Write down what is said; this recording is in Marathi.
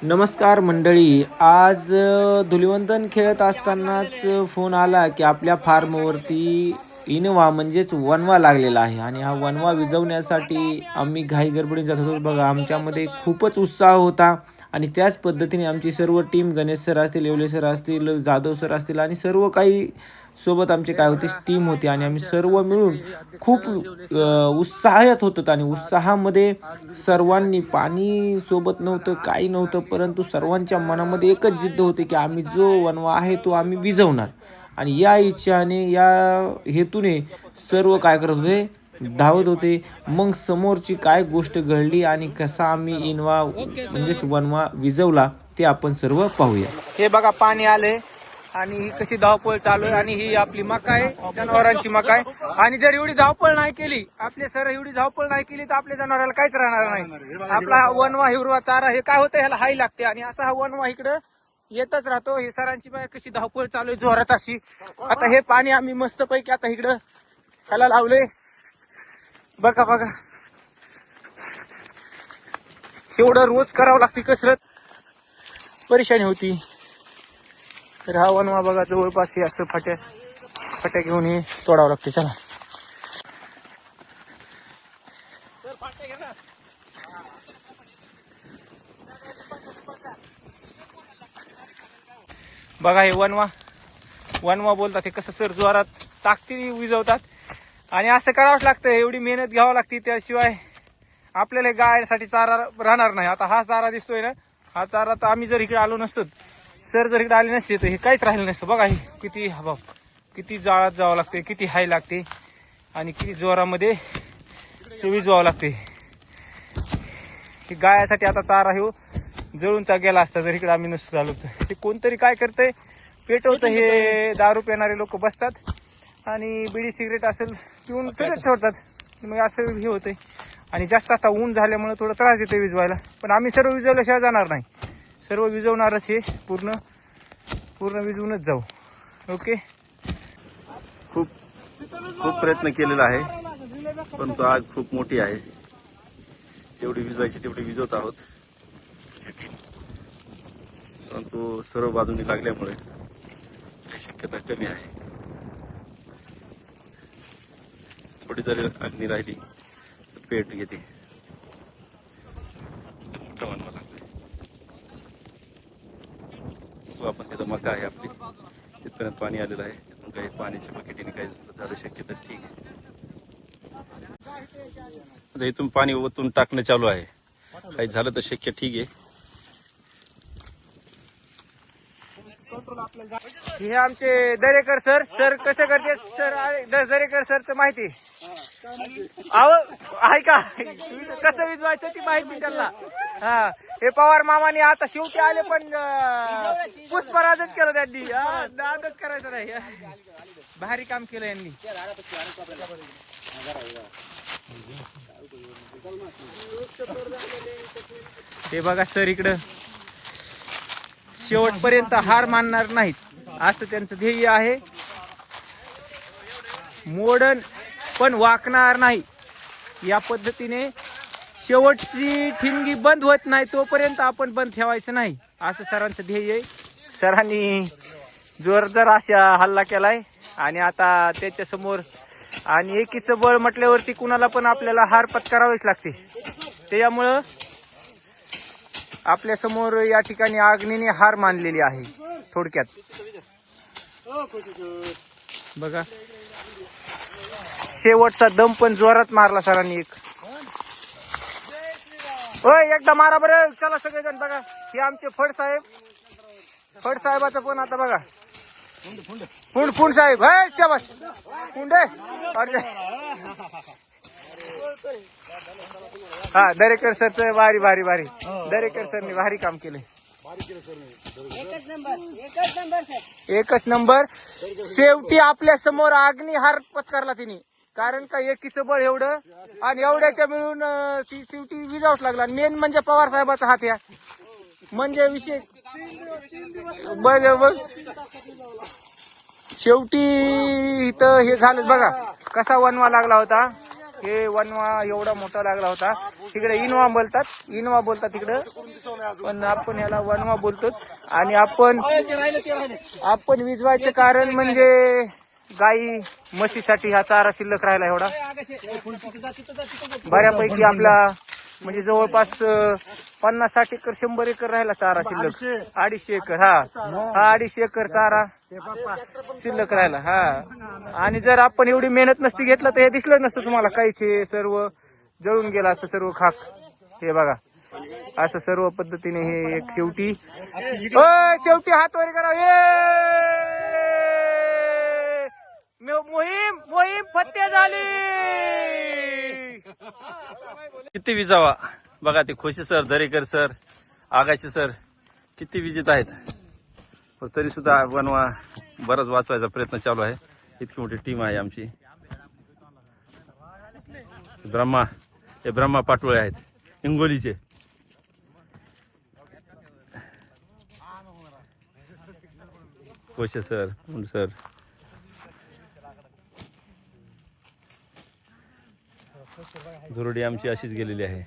नमस्कार मंडळी. आज धुलिवंदन खेळत असतानाच फोन आला की आपल्या फार्मवरती इनोवा म्हणजेच वनवा लागलेला आहे आणि हा वनवा विझवण्यासाठी आम्ही घाई गडबडीत जात होतो. बघा, आमच्यामध्ये खूपच उत्साह होता आणि त्याच पद्धतीने आमची सर्व टीम, गणेश सर असतील, येवले सर असतील, जाधव सर असतील आणि सर्व काही सोबत आमचे काय होते टीम होती आणि आम्ही सर्व मिळून खूप उत्साहात होतो आणि उत्साहामध्ये सर्वांनी, पाणी सोबत नव्हतं, काही नव्हतं, परंतु सर्वांच्या मनामध्ये एकच जिद्द होती की आम्ही जो वनवा आहे तो आम्ही विझवणार. आणि या इच्छाने, या हेतूने सर्व काय करत होते, धावत होते. मग समोरची काय गोष्ट घडली आणि कसा आम्ही इनवा म्हणजेच वनवा विझवला ते आपण सर्व पाहूया. हे बघा, पाणी आले आणि ही कशी धावपळ चालू आहे आणि ही आपली मका आहे, जनावरांची मका आहे. आणि जर एवढी धावपळ नाही केली, आपले सर एवढी धावपळ नाही केली तर आपल्या जनावराला काहीच राहणार नाही. आपला वनवा, हिरवा चारा हे काय होतं, ह्याला हाई लागते आणि असा हा वनवा इकडं येतच राहतो. हे सरांची कशी धावपळ चालू आहे जोरात अशी. आता हे पाणी आम्ही मस्त पैकी आता इकडं ह्याला लावले. बघा बघा, एवढं रोज करावं लागते कसरत, परेशानी होती. तर हा वनवा बघा जवळपास हे असं फाट्या घेऊन हे तोडावं लागते. चला बघा, हे वनवा बोलतात. हे कसं सर जोरात ताकदीने विजवतात आणि असं करावंच लागतं. एवढी मेहनत घ्यावं लागते, त्याशिवाय आपल्याला गायसाठी चारा राहणार नाही. आता हा चारा दिसतोय ना, हा चारा तर आम्ही जर इकडे आलो नसतो, सर जर इकडे आले नसते तर हे काहीच राहिलं नसतं. बघा, हे किती हवा, किती जाळात जावं लागते, किती हाय लागते आणि किती जोरामध्ये ते विजवावं लागते. हे गायासाठी आता चारा हे जळून गेला असता जर इकडे आम्ही नसतो आलो तर. ते कोणतरी काय करतंय, पेटवतं. हे दारू पिणारे लोक बसतात आणि बिडी सिगरेट असेल पिऊन तसेच सोडतात. मग असं हे होतंय. आणि जास्त आता ऊन झाल्यामुळे थोडं त्रास येतोय विजवायला, पण आम्ही सर्व विजवल्याशिवाय जाणार नाही. सर्व विजवणारच, हे पूर्ण विजवूनच जाऊ. ओके. खूप प्रयत्न केलेला आहे, परंतु आग खूप मोठी आहे. जेवढी विजवायची तेवढी विजवत आहोत, परंतु सर्व बाजूनी लागल्यामुळे शक्यता कमी आहे. थोडी जरी अग्नी राहिली तर पेट घेते. मोठा वनवा लागलाय. तो आपण त्याचा मका आहे आपली, तिथपर्यंत पाणी आलेलं आहे. तिथून काही पाण्याच्या बकेटीने काही झालं शक्यता ठीक आहे. आता इथून पाणी ओतून टाकणं चालू आहे. काही झालं तर शक्य ठीक आहे. हे आमचे दरेकर सर कसे करते सर, दरेकर सरचं माहिती अहो आहे का, कसं विजवायचं ती माहिती त्यांना. हा, हे पवार मामाने आता शेवटी आले पण पुष्पराजच केलं त्यांनी. दादच करायचं नाही, भारी काम केलं यांनी. ते बघा सर इकडं शेवटपर्यंत हार मानणार नाहीत असं त्यांचं ध्येय आहे. मोडन पण वाकणार नाही, या पद्धतीने शेवटची ठिणगी बंद होत नाही तोपर्यंत आपण बंद ठेवायचं नाही, असं सरांचं ध्येय आहे. सरांनी जोरदार अशा हल्ला केलाय आणि आता त्याच्या समोर आणि एकीचं बळ म्हटल्यावरती कुणाला पण आपल्याला हार पत्करावीच लागते. त्यामुळं आपल्या समोर या ठिकाणी अग्नीने हार मानलेली आहे थोडक्यात. बघा, शेवटचा दम पण जोरात मारला सरांनी एक. होय, एकदा मारा बरं. चला सगळेजण बघा, हे आमचे फड साहेबाचं पण आता बघा. फुंड साहेब, हाय शाबास फुंडे. हा, दरेकर सरचं भारी दरेकर सरने भारी काम केले. एकच नंबर. शेवटी आपल्या समोर अग्निहार पत्करला तिने, कारण का एकीचं बळ एवढं आणि एवढ्याच्या मिळून ती शेवटी विजावच लागला. मेन म्हणजे पवार साहेबाचा हात या म्हणजे विषय. बघ शेवटी इथं हे झालं बघा, कसा वनवा लागला होता. हे वनवा एवढा मोठा लागला होता. तिकडे इनवा बोलतात तिकडं, पण आपण याला वनवा बोलतो. आणि आपण विजवायचं कारण म्हणजे गाई म्हशीसाठी हा चारा शिल्लक राहिला एवढा. बऱ्यापैकी आपला म्हणजे जवळपास 50-60 एकर 100 एकर राहिला चारा शिल्लक. 250 एकर. हा 250 एकर चारा शिल्लक राहिला. हा, आणि जर आपण एवढी मेहनत नसती घेतलं तर हे दिसलं नसतं तुम्हाला. काहीच हे सर्व जळून गेलं असतं, सर्व खाक. हे बघा, असं सर्व पद्धतीने हे एक शेवटी हात वर करा. मोहीम फत्ते झाली. किती विजावा बघा, ते Khose sir, Darekar sir, Agashe sir किती विजित आहेत. पण तरी सुद्धा वनवा बराच वाचवायचा प्रयत्न चालू आहे. इतकी मोठी टीम आहे आमची. ब्रह्मा पाटोळे आहेत हिंगोलीचे. खोसे सर, मुंड सर, धुरडी आमची अशीच गेलेली आहे.